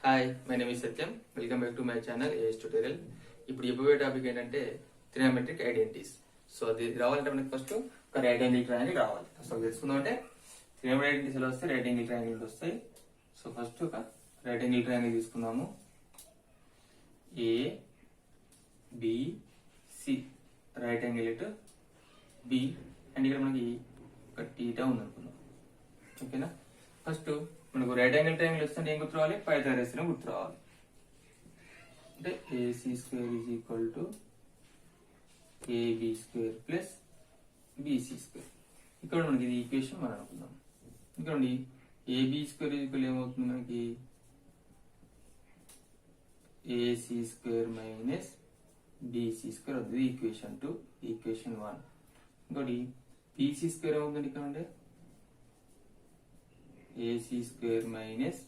Hi, my name is Satyam. Welcome back to my channel AS tutorial. ఇప్పుడు చెప్పబోయే topic ఏంటంటే trigonometric identities. So అది రావాలంటే మనకి ఫస్ట్ ఒక రైట్ యాంగిల్ ట్రయాంగిల్ రావాలి. సో తెలుసుకుందాం అంటే ట్రిగ్నోమెట్రిక్ ఐడెంటిటీస్ ఎలా వస్తాయి, రైట్ యాంగిల్ ట్రయాంగిల్ వస్తాయి. సో ఫస్ట్ ఒక రైట్ యాంగిల్ ట్రయాంగిల్ తీసుకుందాము. A B C right angle it B and ఇక్కడ మనకి ఒక టీటా ఉంది అనుకుందాం. ఓకేనా, ఫస్ట్ మనకు రైట్ యాంగిల్ ట్రయాంగిల్ వస్తే ఏం గుర్తు రావాలి, పైథాగరస్ గుర్తు రావాలి. అంటే AC square is equal to AB square plus BC square. ఇక్కడ మనకి ఇది ఈక్వేషన్ మనం అనుకుందాం. ఇక్కడ ఏబి స్క్వేర్ ఈజ్ ఈక్వల్ ఏమవుతుంది మనకి, AC square minus BC square అవుతుంది. Equation 2, equation 1. ఇంకోటి బిసి స్క్వేర్ ఏమవుతుంది ఇక్కడ అంటే AC square minus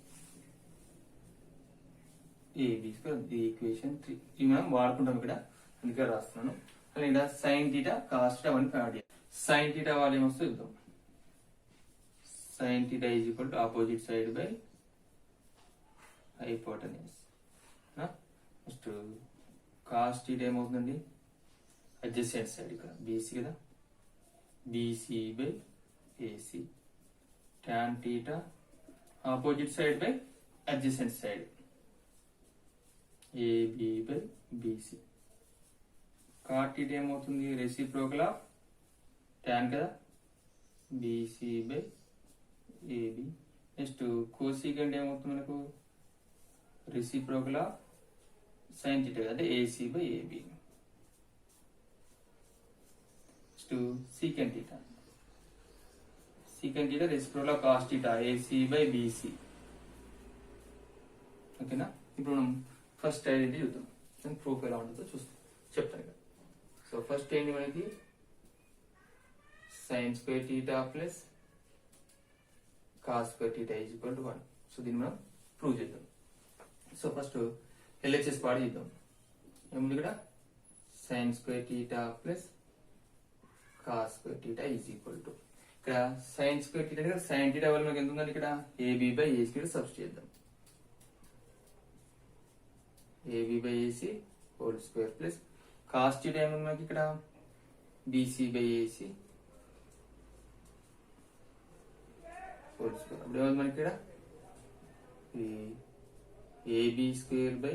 AB square, equation 3. ఇవి మనం వాడుకుంటాం ఇక్కడ, అందుకే రాస్తున్నాను. అలాగే ఇక్కడ సైన్ థీటా కాస్ థీటా అని యాడ్ చేయాలి. సైన్ థీటా వాళ్ళు ఏమొస్తే చూద్దాం. Sine theta is equal to opposite side by hypotenuse. First cos theta ఏమవుతుందండి, అడ్జసెంట్ సైడ్ ఇక్కడ బీసీ కదా, BC by AC. tan theta opposite side by adjacent side AB by BC. cot theta ఏమవుతుంది, reciprocal of tan కదా, BC by AB. Next cosecant ఏమవుతుంది మనకు, reciprocal of sin theta అంటే AC by AB. Next secant theta, secant theta reciprocal of cos theta AC by BC. ఓకేనా, ఇప్పుడు మనం first identity చూద్దాం. దాని ప్రూఫ్ ఎలా ఉంటుందో చెప్తాను ఇక్కడ. సో ఫస్ట్ ఏంటి మనకి, sign square theta plus cos square theta is equal to 1. So దీన్ని మనం ప్రూవ్ చేద్దాం. సో ఫస్ట్ ఎల్హెచ్ఎస్ పాడు చేద్దాం. ఏముంది ఇక్కడ, sine square theta plus cos square theta is equal to, ఇక్కడ సైన్ స్క్వేర్ థీటా దగ్గర సైన్ థీటా వల్ల మనకి ఎంత ఉందండి, ఇక్కడ ఏబి బై ఏసీ కూడా సబ్స్టిట్యూట్ చేద్దాం. AB by AC whole square plus cos theta ఏముంది మనకి ఇక్కడ, BC by AC whole square. అప్పుడు ఏముంది మనకి ఇక్కడ AB square by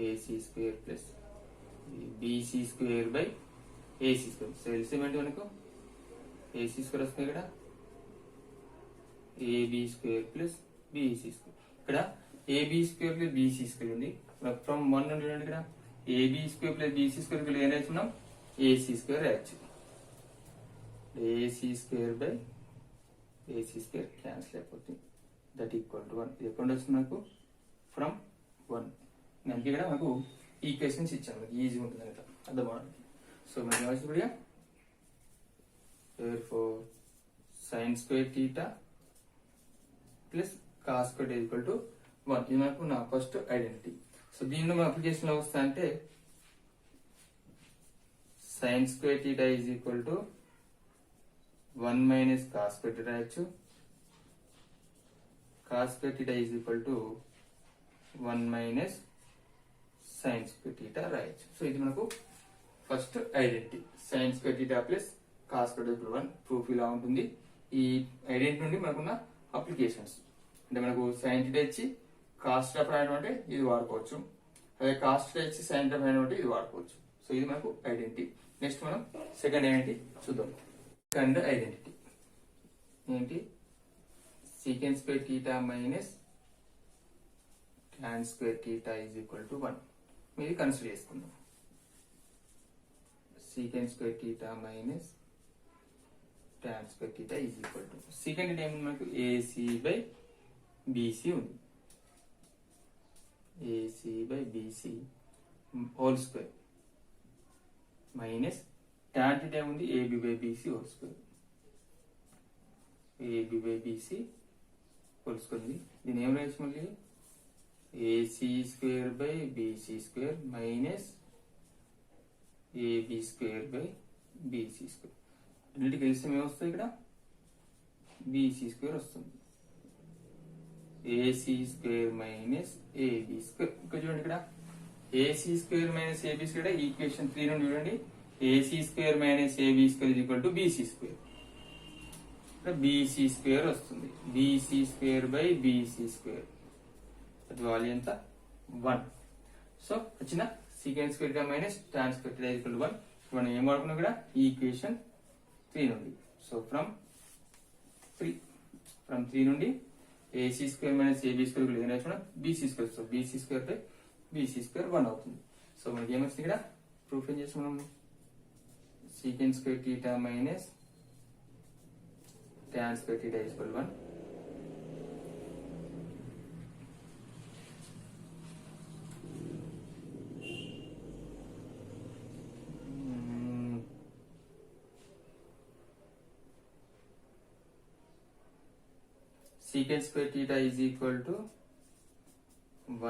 AC square plus BC square by AC square. So LCM అంటే మనకు ఏసీ స్క్వేర్ వస్తుంది ఇక్కడ, AB square plus BC square. ఇక్కడ AB square plus BC square ఉంది. ఫ్రమ్ 1 నుండి ఇక్కడ AB square plus BC square ఇక్కడ ఏం రాస్తున్నాం, ఏసీ స్క్వేర్ రాయచ్చు. AC square by AC square cancel అయిపోతుంది. That equal to 1. ఇది ఎక్కడ వస్తుంది మనకు, ఫ్రమ్ 1. మనకి ఇక్కడ మనకు ఈక్వేషన్స్ ఇచ్చాను, మనకి ఈజీగా ఉంటుంది అనమాట అర్థం అవడానికి. సో మనకి వచ్చినప్పుడు therefore sin square theta plus cos square is equal to 1. ఇది మనకు నా ఫస్ట్ ఐడెంటిటీ. సో దీనిలో మన అప్లికేషన్ లో వస్తా అంటే sin square theta is equal to 1 minus cos square theta రాయొచ్చు. cos square theta is equal to 1 minus sin square theta రాయొచ్చు. సో ఇది మనకు first identity, sin square theta plus cos square equal 1. Proof ఇలా ఉంటుంది. ఈ identity నుండి మనకున్న applications అంటే మనకు సైన్ థీటా ఇచ్చి కాస్ థీటా రాయడం అంటే ఇది వాడుకోవచ్చు, అదే కాస్ థీటా ఇచ్చి సైన్ థీటా రాయడం అంటే ఇది వాడుకోవచ్చు. సో ఇది మనకు ఐడెంటిటీ. నెక్స్ట్ మనం సెకండ్ ఐడెంటిటీ చూద్దాం. సెకండ్ ఐడెంటిటీ ఏంటి, secant square theta minus tan square theta is equal to 1. ఇది కన్సిడర్ చేసుకుందాం. Secant square theta minus tan square theta is equal to secant theta ఏముంది మనకు, AC by BC ఉంది. AC by BC whole square minus tan theta ఏముంది, AB by BC whole square. AB by BC whole square ఉంది. దీని ఏం రాయొచ్చు మళ్ళీ, AC square by BC square minus AB square by BC square. రెండింటికి కలిసి ఏమొస్తుంది, ఇక్కడ బీసీ స్క్వేర్ వస్తుంది. AC square minus AB square. ఇంకా చూడండి ఇక్కడ AC square minus AB square equation 3 నుండి చూడండి AC square minus AB square equal to BC square. ఇక్కడ బీసీ స్క్వేర్ వస్తుంది. BC square by BC square అది వాల్యూ ఎంత 1. సో వచ్చిన సీకెండ్ స్క్వేర్ గా minus tan square theta equal to 1. మనం ఏం వాడుకున్నాం ఇక్కడ ఈ ఈక్వేషన్ 3 నుండి. సో ఫ్రమ్ 3 నుండి AC square minus AB square ఏం రాసుకున్నాం BC square. So BC square by BC square 1 అవుతుంది. సో మనకి ఏమొస్తుంది ఇక్కడ ప్రూఫ్ ఏం చేసి మనం secant square theta minus tan square theta is equal to 1. Secant square theta is equal to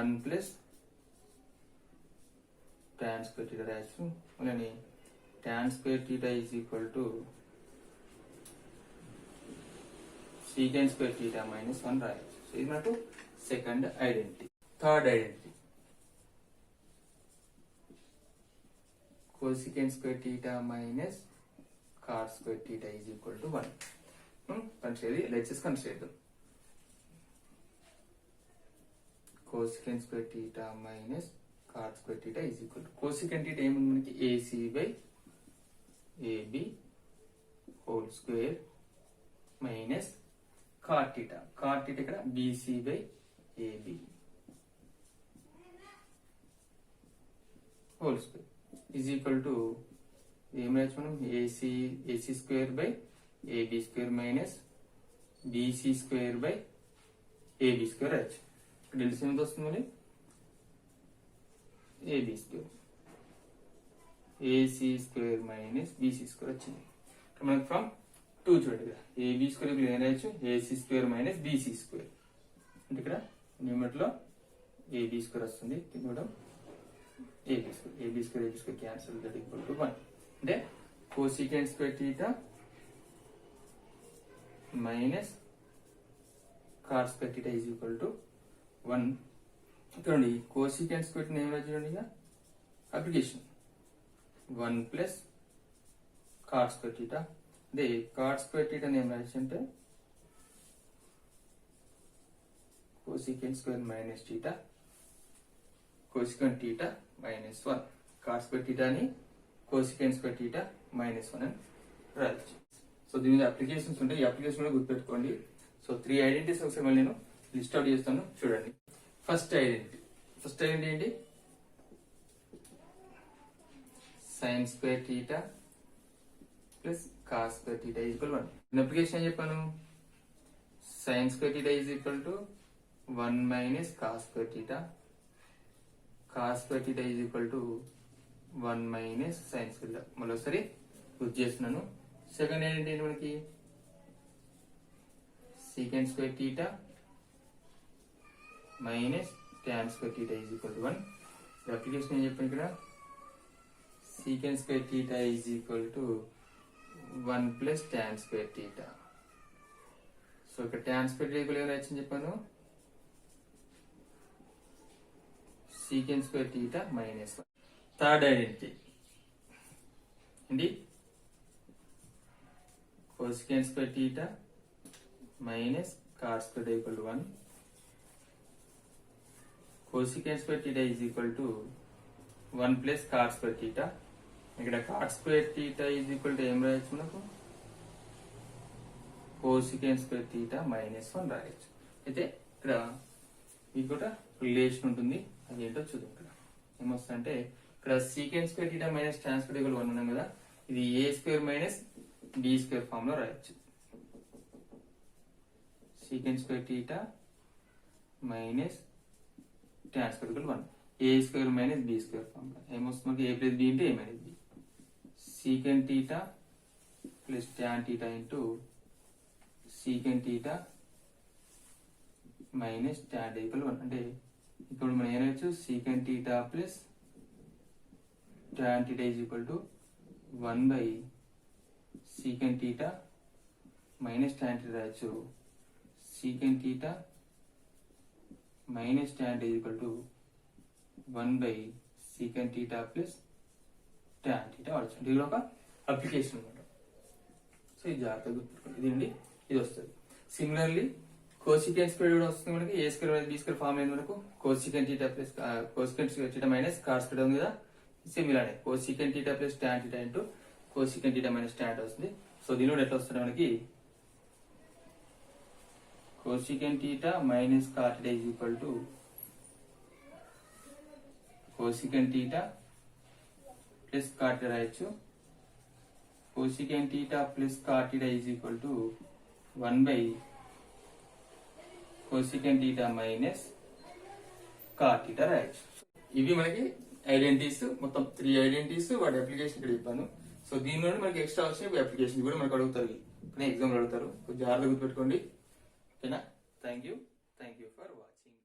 1 plus tan square theta రాయొచ్చు. అలానే tan square theta is equal to secant square theta minus 1 రాయొచ్చు. So ఇది మనకు second identity. Third identity cosecant square theta minus cot square theta is equal to 1. Consider let's consider cosecant square theta minus cot square theta is equal to cosecant theta ఏముంది మనకి AC by AB whole square minus cot theta ఇక్కడ BC by AB whole square is equal to ఏం రాయొచ్చు మనం AC square by AB square minus BC square by AB square రాయొచ్చు. ఇక్కడ LCM ఎంత వస్తుంది మరి AB square AC square minus BC square వచ్చింది. ఇక్కడ మనకి ఫ్రమ్ 2 చూడండి కదా ఏబీ స్క్వేర్ ఏం రాయొచ్చు AC square minus BC square. అంటే ఇక్కడ న్యూమరేటర్ లో ఏబీ స్క్వేర్ వస్తుంది, కింద AB square cancel that equal to 1. అంటే cosecant square theta minus cot square theta is equal to 1. చూడండి కోసికెంట్ స్క్వేర్ ఏం రాయొచ్చు చూడండి ఇక application 1 plus cot square theta. అదే కాట్ స్క్వేర్ థీటా ఏం రాయొచ్చు అంటే cosecant square minus theta cosecant theta minus 1. Cot square theta అని కోసికెంట్ స్క్వేర్ థీటా మైనస్ 1 అని రాయొచ్చు. సో దీని మీద అప్లికేషన్స్ ఉంటాయి, ఈ అప్లికేషన్ కూడా గుర్తుపెట్టుకోండి. సో 3 ఐడెంటిటీస్ ఒకసారి మళ్ళీ నేను లిస్ట్ అవుట్ చేస్తాను చూడండి. ఫస్ట్ ఐడెంటిటీ ఏంటి sign square theta plus cos square theta is equal to 1. In application ఏం చెప్పాను sin square theta is equal to 1 minus cos square theta. cos square theta is equal to 1 minus sin square theta. మరోసారి గుర్తు చేస్తున్నాను. Second ఏంటి మనకి secant square theta minus tan square theta is equal to 1. Application ఏం చెప్పాను ఇక్కడ secant square theta is equal to 1 plus tan square theta. So ఇక్కడ tan square theta equal ఏమైనా వచ్చింది చెప్పాను secant square theta minus 1. Third identity ఏంటి cosecant square theta minus cot square theta equal to 1. cosecant square theta is equal to 1 plus cot square theta. ఇక్కడ cot square theta is equal to ఏం రాయొచ్చు మనకు cosecant square theta minus 1 రాయొచ్చు. అయితే ఇక్కడ మీకు కూడా రిలేషన్ ఉంటుంది, అది ఏంటో చూద్దాం. ఇక్కడ ఏమొస్తుందంటే ఇక్కడ secant square theta minus tan square equal 1 ఉన్నాం కదా, ఇది a square minus b square form లో రాయొచ్చు. secant square theta minus tan square equal 1 a square minus b square form లో ఏమొస్తుంది మనకి a plus b into a minus b. secant theta plus tan theta into secant theta minus tan theta equal 1. అంటే ఇప్పుడు మనం ఏం రాయొచ్చు secant theta plus tan theta is equal to 1 by secant theta minus tan theta రాయొచ్చు. secant theta minus tan θ equal to 1 secant θ plus tan θ వాడచ్చు. ఇది కూడా ఒక అప్లికేషన్ అనమాట. సో ఇది జాగ్రత్తగా గుర్తుపెట్టుకోండి. ఇది అండి ఇది వస్తుంది. సిమిలర్లీ కోసికెంట్ స్క్వేర్ కూడా వస్తుంది మనకి. A square minus B square form అయింది మనకు. Cosecant θ plus cosecant θ minus cos θ ఉంది కదా. సేమ్ ఇలానే cosecant θ plus tan θ into cosecant θ minus tan θ వస్తుంది. సో దీనిలో ఎట్లా వస్తుంది మనకి cosecant θ minus cot θ is equal to cosecant θ plus cot θ రాయొచ్చు. Cosecant θ plus cot θ is equal to 1 cosecant θ minus cot θ రాయొచ్చు. ఇవి మనకి ఐడెంటిటీస్, మొత్తం 3 ఐడెంటిటీస్ వాటి అప్లికేషన్ ఇక్కడ చెప్పాను. సో దీనిలో మనకి ఎక్స్ట్రా వచ్చిన అప్లికేషన్ కూడా మనకు అడుగుతారు, ఎగ్జామ్ లో అడుగుతారు. కొంచెం జాగ్రత్తగా గుర్తుపెట్టుకోండి. ఓకేనా? Thank you for watching.